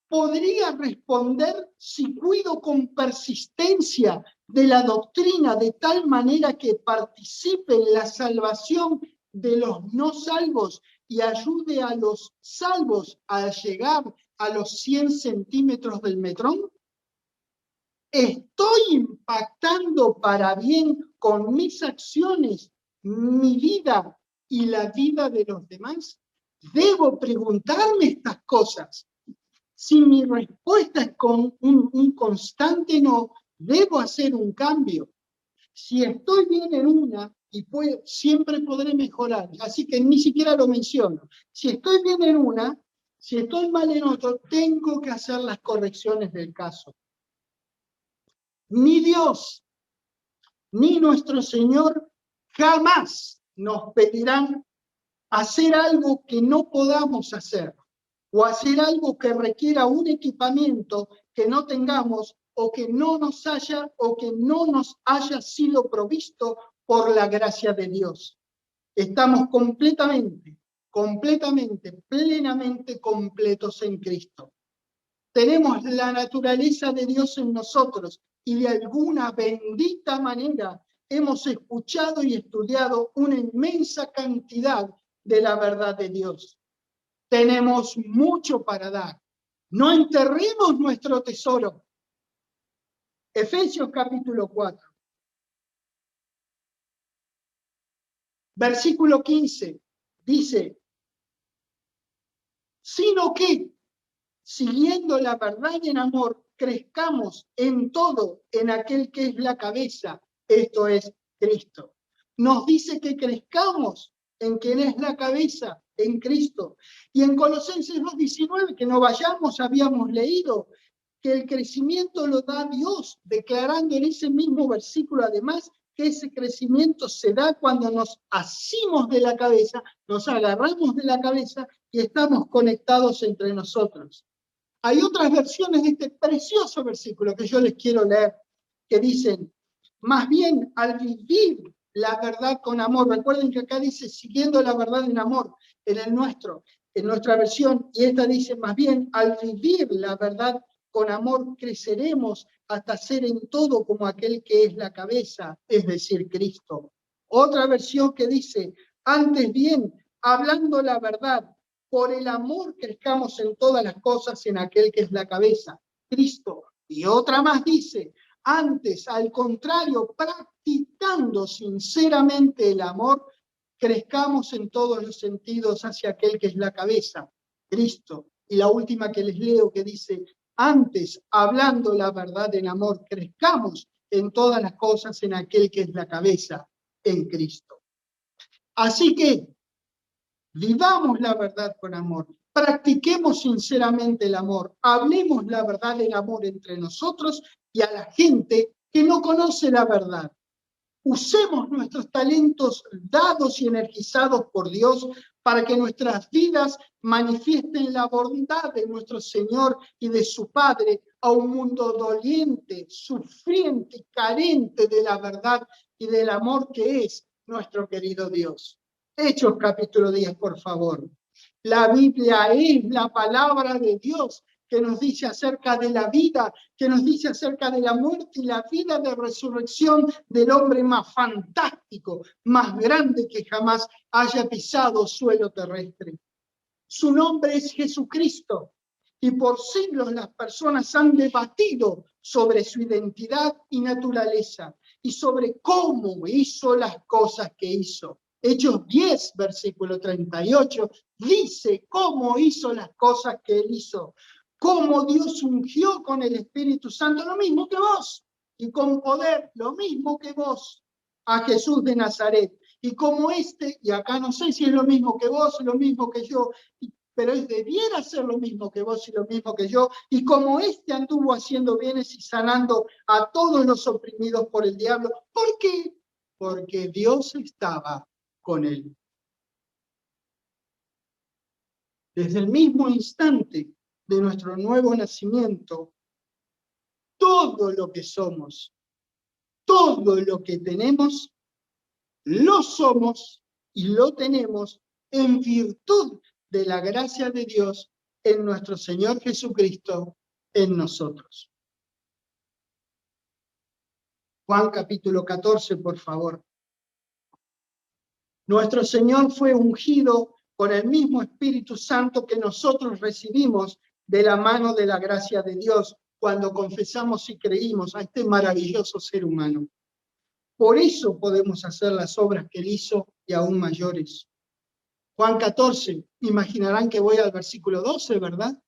¿Podría responder si cuido con persistencia de la doctrina de tal manera que participe en la salvación de los no salvos y ayude a los salvos a llegar a los 100 centímetros del metrón? ¿Estoy impactando para bien con mis acciones, mi vida y la vida de los demás? Debo preguntarme estas cosas. Si mi respuesta es con un constante no, debo hacer un cambio. Si estoy bien en una, siempre podré mejorar, así que ni siquiera lo menciono. Si estoy bien en una, si estoy mal en otro, tengo que hacer las correcciones del caso. Ni Dios, ni nuestro Señor jamás nos pedirán hacer algo que no podamos hacer, o hacer algo que requiera un equipamiento que no tengamos o que no nos haya sido provisto por la gracia de Dios. Estamos completamente, plenamente completos en Cristo. Tenemos la naturaleza de Dios en nosotros y de alguna bendita manera hemos escuchado y estudiado una inmensa cantidad de la verdad de Dios. Tenemos mucho para dar. No enterremos nuestro tesoro. Efesios capítulo 4. Versículo 15 dice, sino que, siguiendo la verdad en amor, crezcamos en todo en aquel que es la cabeza, esto es Cristo. Nos dice que crezcamos en quien es la cabeza, en Cristo. Y en Colosenses 2:19, que no vayamos, habíamos leído que el crecimiento lo da Dios, declarando en ese mismo versículo además que ese crecimiento se da cuando nos asimos de la cabeza, nos agarramos de la cabeza y estamos conectados entre nosotros. Hay otras versiones de este precioso versículo que yo les quiero leer, que dicen, más bien al vivir la verdad con amor, recuerden que acá dice, siguiendo la verdad en amor, en nuestra versión, y esta dice, más bien al vivir la verdad con amor, creceremos hasta ser en todo como aquel que es la cabeza, es decir, Cristo. Otra versión que dice, antes bien, hablando la verdad, por el amor crezcamos en todas las cosas en aquel que es la cabeza, Cristo. Y otra más dice, antes, al contrario, practicando sinceramente el amor, crezcamos en todos los sentidos hacia aquel que es la cabeza, Cristo. Y la última que les leo que dice, antes, hablando la verdad en amor, crezcamos en todas las cosas en aquel que es la cabeza, en Cristo. Así que, vivamos la verdad con amor, practiquemos sinceramente el amor, hablemos la verdad en amor entre nosotros y a la gente que no conoce la verdad. Usemos nuestros talentos dados y energizados por Dios para que nuestras vidas manifiesten la bondad de nuestro Señor y de su Padre a un mundo doliente, sufriente, carente de la verdad y del amor que es nuestro querido Dios. Hechos capítulo 10, por favor. La Biblia es la palabra de Dios que nos dice acerca de la vida, que nos dice acerca de la muerte y la vida de resurrección del hombre más fantástico, más grande que jamás haya pisado suelo terrestre. Su nombre es Jesucristo y por siglos las personas han debatido sobre su identidad y naturaleza y sobre cómo hizo las cosas que hizo. Hechos 10, versículo 38, dice cómo hizo las cosas que él hizo. Cómo Dios ungió con el Espíritu Santo, lo mismo que vos, y con poder, lo mismo que vos, a Jesús de Nazaret. Y como y acá no sé si es lo mismo que vos, lo mismo que yo, pero debiera ser lo mismo que vos y lo mismo que yo, y como anduvo haciendo bienes y sanando a todos los oprimidos por el diablo. ¿Por qué? Porque Dios estaba con él. Desde el mismo instante de nuestro nuevo nacimiento, todo lo que somos, todo lo que tenemos, lo somos y lo tenemos en virtud de la gracia de Dios en nuestro Señor Jesucristo, en nosotros. Juan capítulo 14, por favor. Nuestro Señor fue ungido con el mismo Espíritu Santo que nosotros recibimos de la mano de la gracia de Dios cuando confesamos y creímos a este maravilloso ser humano. Por eso podemos hacer las obras que él hizo y aún mayores. Juan 14, imaginarán que voy al versículo 12, ¿verdad?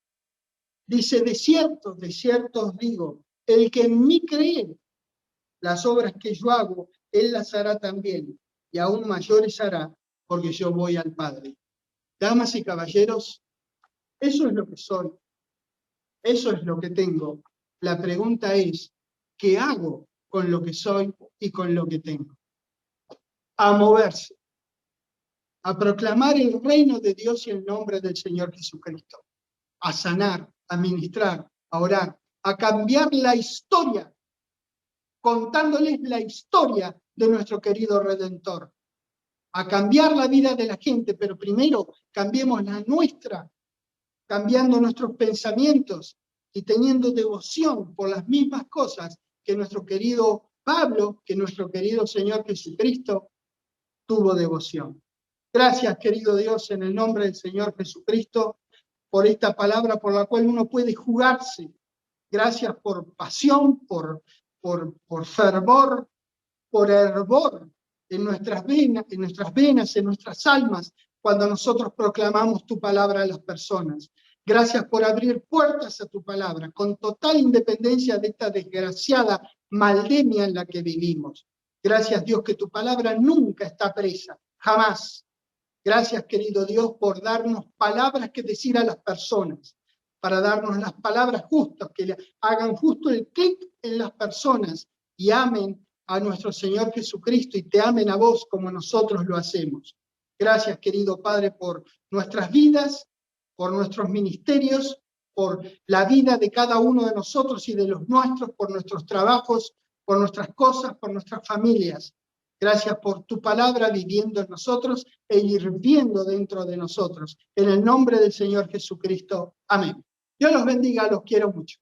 Dice, de cierto os digo, el que en mí cree, las obras que yo hago, él las hará también, y aún mayores hará, porque yo voy al Padre. Damas y caballeros, eso es lo que soy, eso es lo que tengo. La pregunta es, ¿qué hago con lo que soy y con lo que tengo? A moverse, a proclamar el reino de Dios y el nombre del Señor Jesucristo, a sanar, a ministrar, a orar, a cambiar la historia, contándoles la historia de nuestro querido Redentor, a cambiar la vida de la gente, pero primero cambiemos la nuestra, cambiando nuestros pensamientos y teniendo devoción por las mismas cosas que nuestro querido Pablo, que nuestro querido Señor Jesucristo tuvo devoción. Gracias, querido Dios, en el nombre del Señor Jesucristo, por esta palabra por la cual uno puede jugarse. Gracias por pasión, por fervor, por hervor en nuestras venas, en nuestras almas, cuando nosotros proclamamos tu palabra a las personas. Gracias por abrir puertas a tu palabra, con total independencia de esta desgraciada maldemia en la que vivimos. Gracias, Dios, que tu palabra nunca está presa, jamás. Gracias, querido Dios, por darnos palabras que decir a las personas, para darnos las palabras justas, que le hagan justo el clic en las personas y amen a nuestro Señor Jesucristo y te amen a vos como nosotros lo hacemos. Gracias, querido Padre, por nuestras vidas, por nuestros ministerios, por la vida de cada uno de nosotros y de los nuestros, por nuestros trabajos, por nuestras cosas, por nuestras familias. Gracias por tu palabra viviendo en nosotros e hirviendo dentro de nosotros. En el nombre del Señor Jesucristo. Amén. Dios los bendiga, los quiero mucho.